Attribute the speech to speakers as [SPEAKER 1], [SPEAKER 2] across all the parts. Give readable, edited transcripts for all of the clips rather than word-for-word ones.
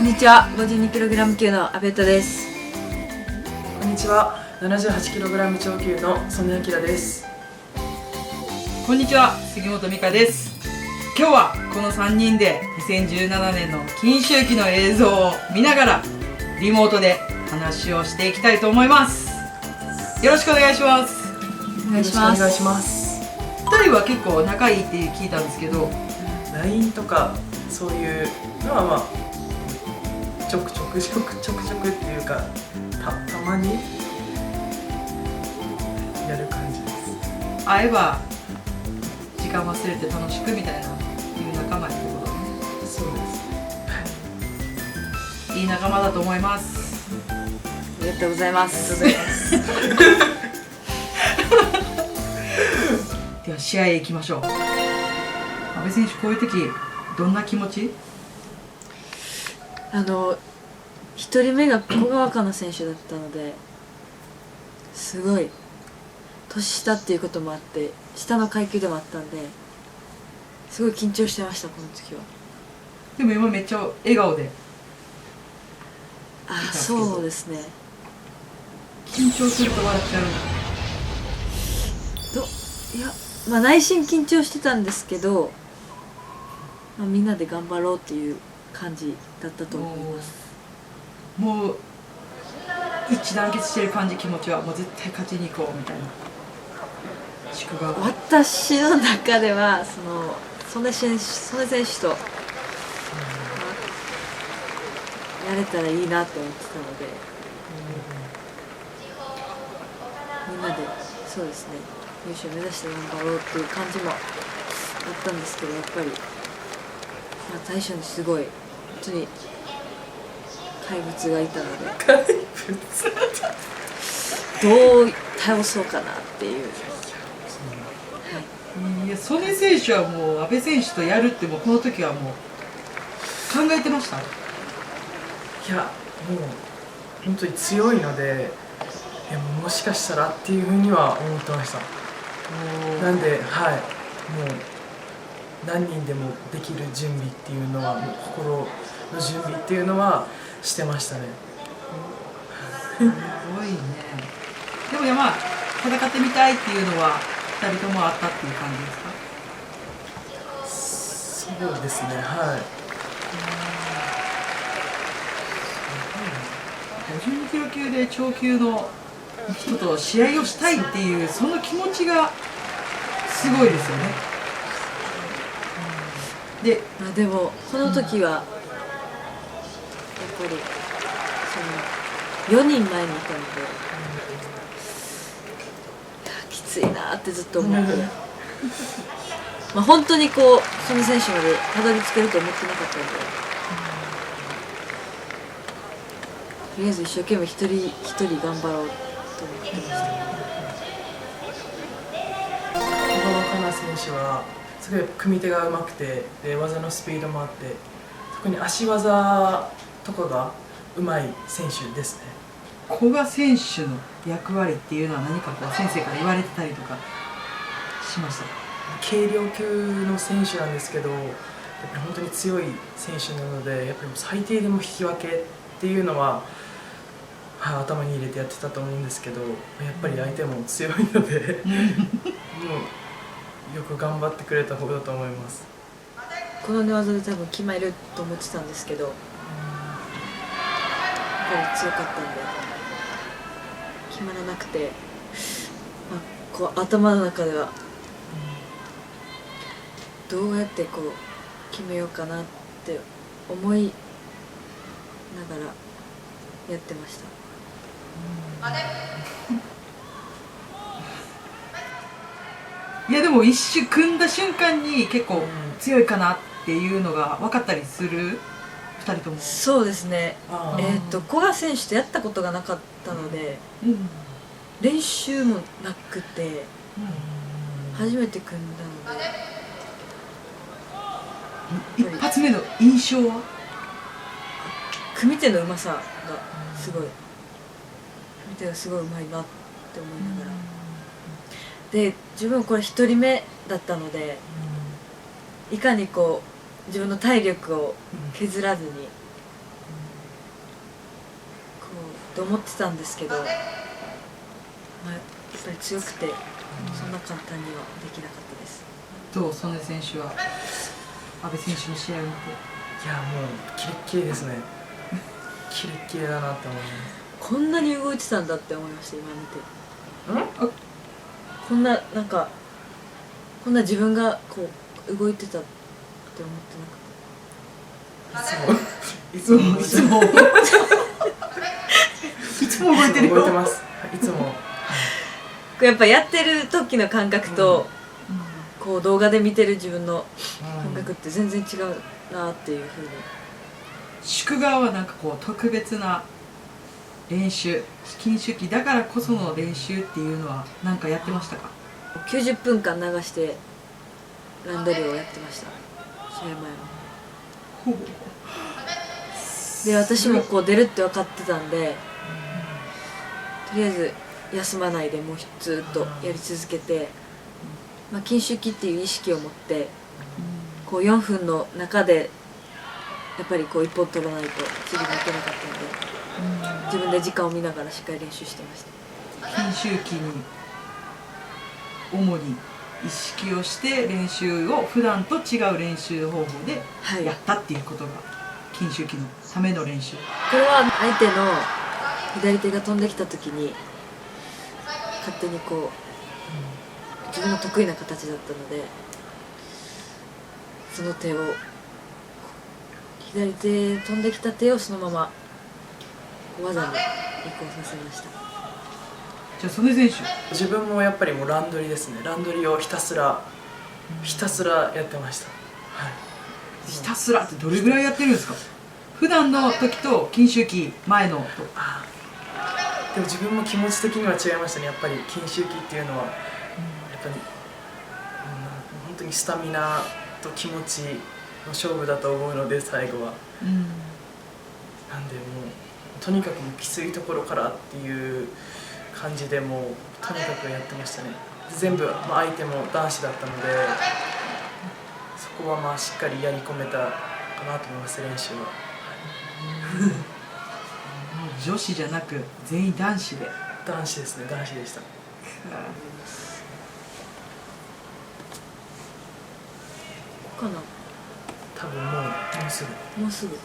[SPEAKER 1] にちは、52kg 級の阿部斗です。
[SPEAKER 2] こんにちは、78kg 超級の曽根明です。
[SPEAKER 3] こんにちは、杉本美香です。今日はこの3人で2017年の金秋期の映像を見ながらリモートで話をしていきたいと思います。よろしくお願いします。
[SPEAKER 1] お願いします。
[SPEAKER 2] お願いします。
[SPEAKER 3] 2人は結構仲いいって聞いたんですけど、
[SPEAKER 2] LINE とかそういうのはまあちょくちょくっていうかたまにやる感じです。
[SPEAKER 3] 会えば時間忘れて楽しくみたいないう仲間ってことね。
[SPEAKER 2] そうです。
[SPEAKER 3] いい仲間だと思います。
[SPEAKER 1] ありがとうございます。
[SPEAKER 3] では試合へ行きましょう。阿部選手、こういう時どんな気持ち？1
[SPEAKER 1] 人目が古賀若菜選手だったので、すごい年下っていうこともあって下の階級でもあったんで、すごい緊張してました、この時は。
[SPEAKER 3] でも今めっちゃ笑顔で。
[SPEAKER 1] そうですね。
[SPEAKER 3] 緊張すると笑っちゃう。
[SPEAKER 1] いや、内心緊張してたんですけど、みんなで頑張ろうっていう感じだったと思います。
[SPEAKER 3] もう一致団結してる感じ、気持ちはもう絶対勝ちに行こうみたいな。
[SPEAKER 1] 私の中では曽根選手と、やれたらいいなって思ってたので、みんなでそうですね、優勝目指して頑張ろうっていう感じもあったんですけど、やっぱり、最初にすごい本当に怪物がいたので、どう倒そうかなっていう。
[SPEAKER 3] いや、曽根選手はもう阿部選手とやるってもうこの時はもう考えてました？
[SPEAKER 2] いや、もう本当に強いので、もしかしたらっていうふうには思ってました。なんで、はい、もう何人でもできる準備っていうのは、もう心の準備っていうのはしてましたね。
[SPEAKER 3] すごいね。でもまあ戦ってみたいっていうのは2人ともあったっていう感じですか？
[SPEAKER 2] そうですね、はい。
[SPEAKER 3] 52kg級で超級の人と試合をしたいっていうその気持ちがすごいですよね。
[SPEAKER 1] でもこの時はやっぱり4人前にいたので、きついなってずっと思って本当に曽根選手までたどり着けると思ってなかったので、とりあえず一生懸命一人一人頑張ろうと思ってました。
[SPEAKER 2] 古賀若菜選手はすごい組み手がうまくて、で技のスピードもあって、特に足技とかがうまい選手ですね。
[SPEAKER 3] 古賀選手の役割っていうのは何か先生から言われてたりとかしました？
[SPEAKER 2] 軽量級の選手なんですけど、やっぱり本当に強い選手なので、やっぱり最低でも引き分けっていうのは、頭に入れてやってたと思うんですけど、やっぱり相手も強いのでもうよく頑張ってくれた方だと思います。
[SPEAKER 1] この寝技で多分決まると思ってたんですけど、やっぱり強かったんで決まらなくて、頭の中ではどうやって決めようかなって思いながらやってました。
[SPEAKER 3] いや、でも一瞬組んだ瞬間に結構強いかなっていうのが分かったりする2人とも。
[SPEAKER 1] そうですね。古賀選手とやったことがなかったので、練習もなくて初めて組んだので、
[SPEAKER 3] 一発目の印象は？
[SPEAKER 1] 組み手のうまさがすごい、組み手がすごいうまいなって思いながら、で自分はこれ1人目だったので、いかに自分の体力を削らずにと思ってたんですけど、まあ、やっぱり強くてそんな簡単にはできなかったです。
[SPEAKER 3] どう、曽根選手は阿部選手の試合を見て。
[SPEAKER 2] いやもうキレッキレですね。キレッキレだなって思います。
[SPEAKER 1] こんなに動いてたんだって思いました、今見て。
[SPEAKER 2] あ、
[SPEAKER 1] こんななんかこんな自分がこう動いてたって思ってなかった。
[SPEAKER 2] いつも
[SPEAKER 3] いつも覚えてるよ。
[SPEAKER 2] 覚えてます。いつも
[SPEAKER 1] やっぱやってる時の感覚と、こう動画で見てる自分の感覚って全然違うなっていうふうに。
[SPEAKER 3] 宿川はなんかこう特別な練習、禁酒期だからこその練習っていうのは何かやってましたか
[SPEAKER 1] 90分間流してランドリーをやってました、試合前は。
[SPEAKER 3] ほぼ
[SPEAKER 1] で私もこう出るって分かってたんで、とりあえず休まないでもうずっとやり続けて、まあ、禁酒期っていう意識を持ってこう4分の中でやっぱりこう1本取らないと次にいけなかったんで、自分で時間を見ながらしっかり練習してました。
[SPEAKER 3] 禁酒期に主に意識をして練習を普段と違う練習方法でやったっていうことが禁酒期のための練習。
[SPEAKER 1] これは相手の左手が飛んできた時に勝手にこう自分の得意な形だったので、その手を左手飛んできた手をそのまま技に移行させました。
[SPEAKER 3] じゃあ曽根選手、
[SPEAKER 2] 自分もやっぱりもうランドリーですね。ランドリーをひたすらやってました。はい。
[SPEAKER 3] ひたすらってどれぐらいやってるんですか？普段の時と禁酒期前のと。
[SPEAKER 2] でも自分も気持ち的には違いましたね。やっぱり禁酒期っていうのはやっぱり、本当にスタミナと気持ちの勝負だと思うので、最後は。なんでもうとにかくきついところからっていう感じでもうとにかくやってましたね。全部、相手も男子だったので、そこはしっかりやり込めたかなと思います、練習は。
[SPEAKER 3] 女子じゃなく全員男子で。
[SPEAKER 2] 男子ですね、男子でした。
[SPEAKER 1] かな、
[SPEAKER 2] 多分もうすぐ。
[SPEAKER 1] もうすぐ、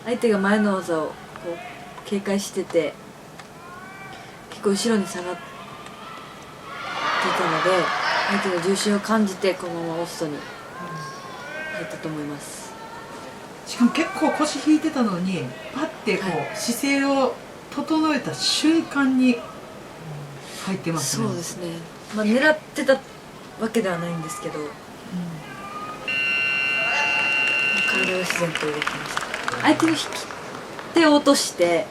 [SPEAKER 1] 相手が前の技をこう警戒してて結構後ろに下がってたので、相手の重心を感じてこのままオストに入ったと思います。
[SPEAKER 3] しかも結構腰引いてたのにパッてこう、姿勢を整えた瞬間に入ってますね。
[SPEAKER 1] そうですね、狙ってたわけではないんですけど、体が自然と動きました。相手の引き手を落として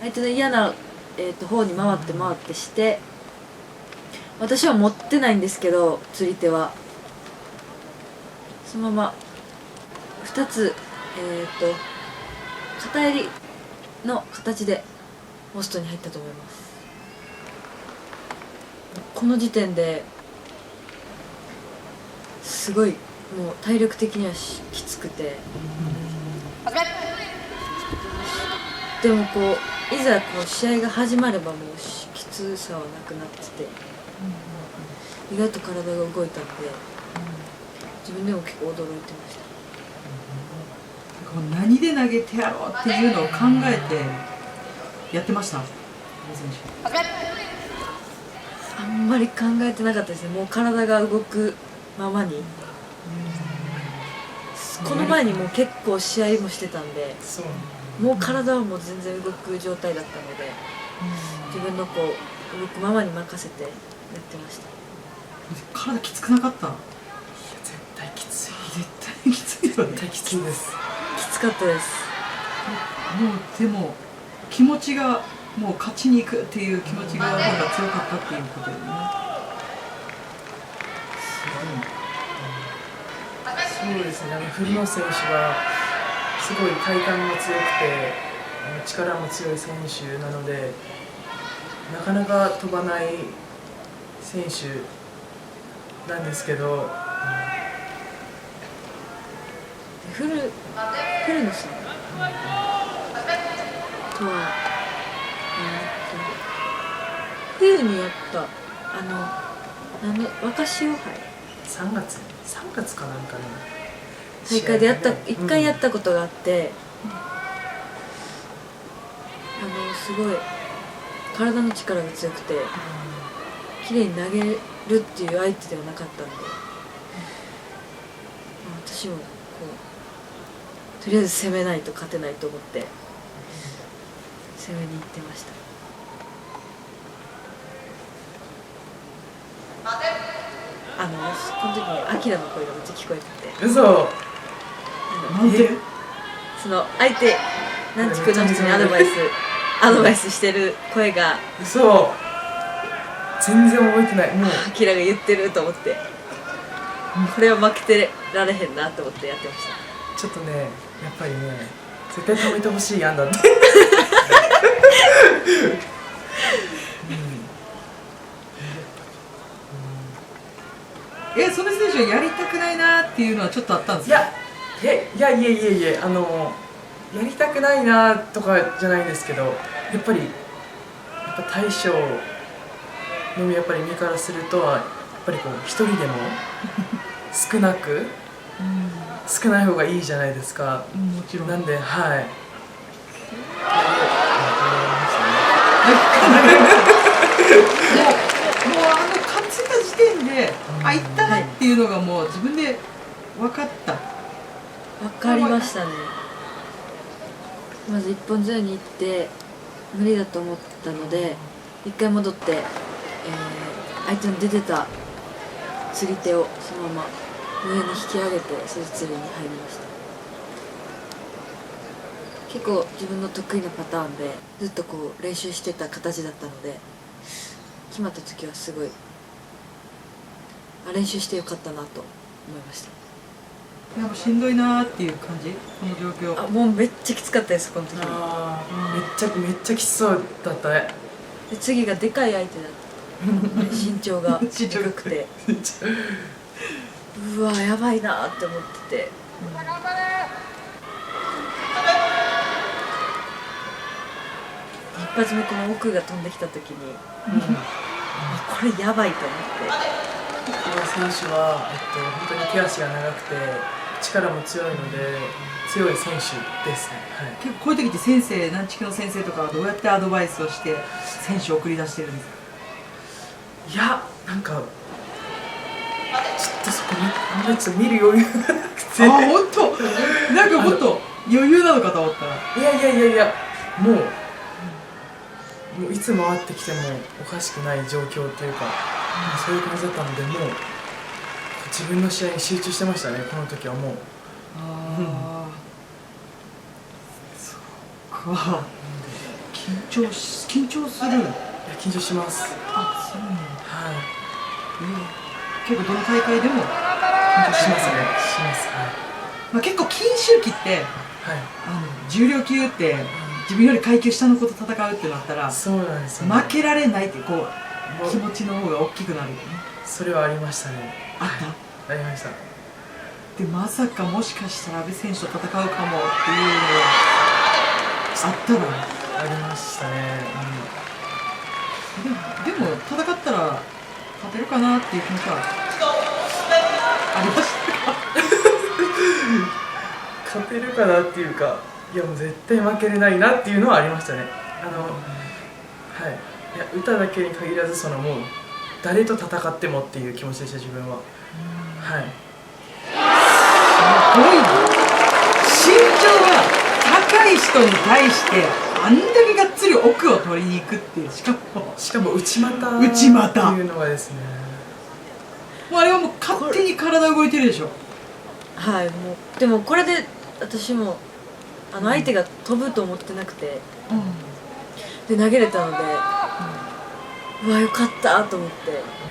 [SPEAKER 1] 相手の嫌な、方に回ってして、私は持ってないんですけど釣り手はそのまま2つ片襟の形でポストに入ったと思います。この時点ですごいもう体力的にはきつくて、でもこういざこう試合が始まればもうきつさはなくなってて、意外と体が動いたんで、自分でも結構驚いてました。
[SPEAKER 3] 何で投げてやろうっていうのを考えてやってました。
[SPEAKER 1] あんまり考えてなかったですね。もう体が動くままに。この前にもう結構試合もしてたんで、もう体はもう全然動く状態だったので、自分のこう動くままに任せてやってました。
[SPEAKER 3] 体きつくなかった？いや
[SPEAKER 2] 絶対きつい。
[SPEAKER 3] 絶対きついよね。
[SPEAKER 2] 絶対きついです。
[SPEAKER 1] きつかったです。
[SPEAKER 3] もうでも気持ちがもう勝ちに行くっていう気持ちがなんか強かったっていうことよね。
[SPEAKER 2] そうですね。古野選手はすごい体幹も強くて力も強い選手なので、なかなか飛ばない選手なんですけど、
[SPEAKER 1] 古野さんとは冬にやった若潮杯
[SPEAKER 2] 3月かなんかの
[SPEAKER 1] 大会で一回や
[SPEAKER 2] っ
[SPEAKER 1] ったことがあって、すごい体の力が強くて綺麗に投げるっていう相手ではなかったんで、私もこうとりあえず攻めないと勝てないと思って攻めに行ってました。この時にアキラの声がめっちゃ聞こえてて、
[SPEAKER 2] 嘘
[SPEAKER 3] なんで
[SPEAKER 1] その相手南地区の人にアドバイスしてる声が
[SPEAKER 2] 嘘全然覚えてない。もう
[SPEAKER 1] アキラが言ってると思って、これは負けてられへんなと思ってやってました。
[SPEAKER 2] ちょっとね、やっぱりね、絶対止めてほしいやんだって
[SPEAKER 3] その選手はやりたくないなっていうのはちょっとあったんですか？
[SPEAKER 2] いややりたくないなとかじゃないんですけど、やっぱ大将のやっぱり身からするとはやっぱりこう一人でも少ない方がいいじゃないですか。
[SPEAKER 3] もちろん。
[SPEAKER 2] なんではい。
[SPEAKER 3] もう勝つた時点で行ったなっていうのがもう自分で分かった。
[SPEAKER 1] 分かりましたね。まず一本背負いに行って無理だと思ったので、一回戻って、相手の出てた釣り手をそのまま上に引き上げてそれで釣りに入りました。結構自分の得意なパターンでずっとこう練習してた形だったので、決まった時はすごい練習してよかったなと思いました。
[SPEAKER 3] なんかしんどいなーっていう感じ、この状況。
[SPEAKER 1] もうめっちゃきつかったです、この時。
[SPEAKER 2] めっちゃきつそうだったね。
[SPEAKER 1] で次がでかい相手だった身長がでかくてうわやばいなって思ってて、一発目この奥が飛んできた時に、これやばいと思って。
[SPEAKER 2] この選手は、本当に手足が長くて力も強いので強い選手ですね。はい、
[SPEAKER 3] 結構こういう時って先生、南地区の先生とかはどうやってアドバイスをして選手を送り出してるんですか？
[SPEAKER 2] いや、なんかちょっとそこにあんまりちょっと見る余裕がなくて。
[SPEAKER 3] 本当？なんかもっと余裕なのかと思ったら。
[SPEAKER 2] いやもういつ回ってきてもおかしくない状況というか、そういう感じだったので、もう自分の試合に集中してましたね、この時はもう。
[SPEAKER 3] そうか。緊張する。
[SPEAKER 2] 緊張します。
[SPEAKER 3] そうなんだ。
[SPEAKER 2] はい。
[SPEAKER 3] 結構どの大会でも緊張
[SPEAKER 2] しますね。
[SPEAKER 3] まあ結構金秋期って、重量級って自分より階級下の子と戦うってなったら、
[SPEAKER 2] そうなんですよね。
[SPEAKER 3] 負けられないってこう気持ちの方が大きくなるよね。
[SPEAKER 2] それはありましたね。
[SPEAKER 3] あ
[SPEAKER 2] りました。
[SPEAKER 3] でまさかもしかしたら阿部選手と戦うかもっていうのはあったの？
[SPEAKER 2] ありましたね。
[SPEAKER 3] でも戦ったら勝てるかなっていう気持ちはありましたか？
[SPEAKER 2] 勝てるかなっていうか、いやもう絶対負けれないなっていうのはありましたね。はい。いや、歌だけに限らずもう誰と戦ってもっていう気持ちでした自分は。はい。
[SPEAKER 3] すごいな。身長が高い人に対してあんだけがっつり奥を取りに行くっていう、しかも
[SPEAKER 2] 内股っていうのがですね。
[SPEAKER 3] もうあれはもう勝手に体動いてるでしょ。
[SPEAKER 1] はい、もうでもこれで私も相手が飛ぶと思ってなくて、で投げれたので、うわよかったと思っ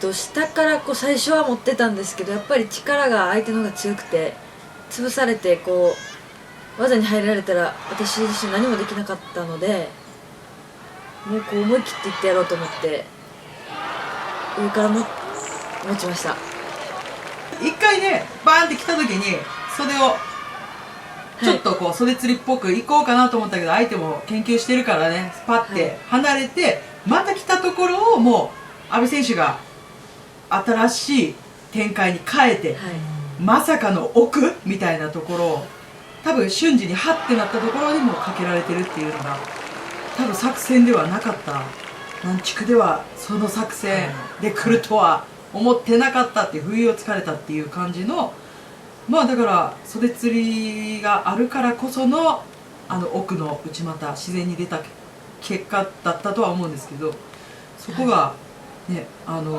[SPEAKER 1] て、下からこう最初は持ってたんですけど、やっぱり力が相手の方が強くて潰されてこう技に入られたら私自身何もできなかったので、もうこう思い切っていってやろうと思って上から持ちました。
[SPEAKER 3] 一回ねバーンって来た時に袖をちょっとこう袖釣りっぽく行こうかなと思ったけど、相手も研究してるからね、パッて離れて、また来たところをもう阿部選手が新しい展開に変えて、
[SPEAKER 1] はい、
[SPEAKER 3] まさかの奥みたいなところを多分瞬時にハッてなったところにもかけられてるっていうのが多分作戦ではなかった。南築ではその作戦で来るとは思ってなかったっていう、不意をつかれたっていう感じの、まあだから袖釣りがあるからこそのあの奥の内股自然に出た結果だったとは思うんですけど、そこがね、阿部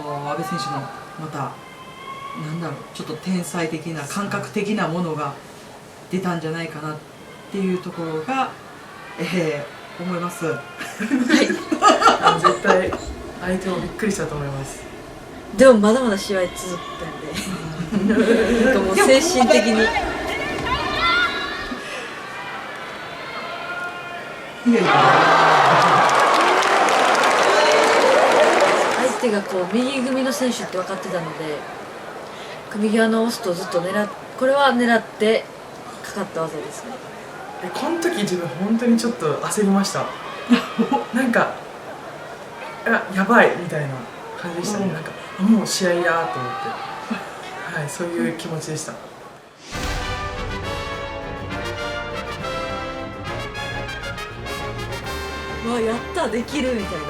[SPEAKER 3] 選手のまたなんだろう、ちょっと天才的な感覚的なものが出たんじゃないかなっていうところが、思います。
[SPEAKER 2] 絶対相手もびっくりしたと思います。
[SPEAKER 1] でもまだまだ試合続くんでなんかもう精神的に
[SPEAKER 3] いやいや、
[SPEAKER 1] 相手がこう右組みの選手って分かってたので、組際の押すとずっとこれは狙ってかかった技ですね。
[SPEAKER 2] この時自分本当にちょっと焦りましたなんかやばいみたいな感じでしたね、なんかもう試合やと思ってはい、そういう気持ちでした。
[SPEAKER 1] うわ、やったできるみたいな、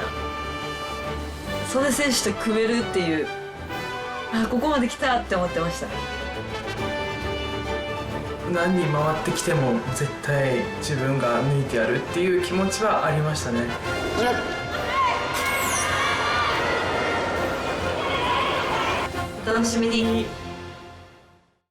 [SPEAKER 1] 袖選手と組めるっていう、ここまで来たって思ってました。
[SPEAKER 2] 何人回ってきても絶対自分が抜いてやるっていう気持ちはありましたね。
[SPEAKER 1] お楽しみに。